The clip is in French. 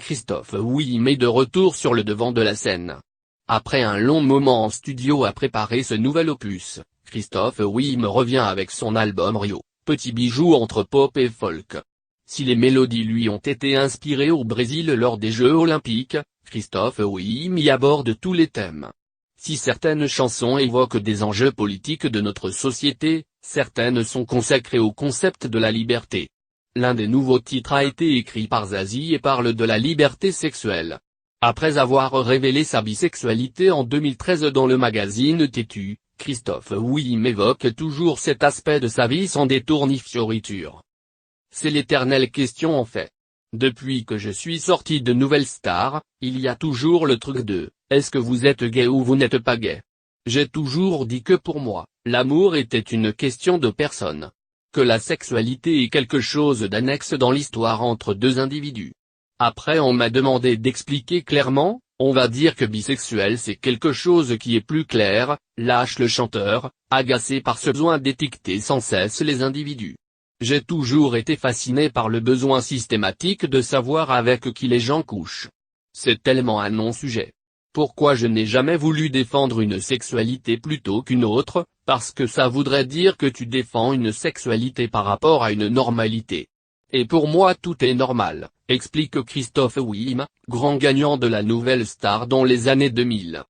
Christophe Willem est de retour sur le devant de la scène. Après un long moment en studio à préparer ce nouvel opus, Christophe Willem revient avec son album Rio, petit bijou entre pop et folk. Si les mélodies lui ont été inspirées au Brésil lors des Jeux Olympiques, Christophe Willem y aborde tous les thèmes. Si certaines chansons évoquent des enjeux politiques de notre société, certaines sont consacrées au concept de la liberté. L'un des nouveaux titres a été écrit par Zazie et parle de la liberté sexuelle. Après avoir révélé sa bisexualité en 2013 dans le magazine Tétu, Christophe Willem évoque toujours cet aspect de sa vie sans détour ni fioriture. C'est l'éternelle question en fait. Depuis que je suis sorti de Nouvelle Star, il y a toujours le truc de « est-ce que vous êtes gay ou vous n'êtes pas gay ?» J'ai toujours dit que pour moi, l'amour était une question de personne. Que la sexualité est quelque chose d'annexe dans l'histoire entre deux individus. Après on m'a demandé d'expliquer clairement, on va dire que bisexuel c'est quelque chose qui est plus clair, lâche le chanteur, agacé par ce besoin d'étiqueter sans cesse les individus. J'ai toujours été fasciné par le besoin systématique de savoir avec qui les gens couchent. C'est tellement un non-sujet. Pourquoi je n'ai jamais voulu défendre une sexualité plutôt qu'une autre, parce que ça voudrait dire que tu défends une sexualité par rapport à une normalité. Et pour moi tout est normal, explique Christophe Willem, grand gagnant de la Nouvelle Star dans les années 2000.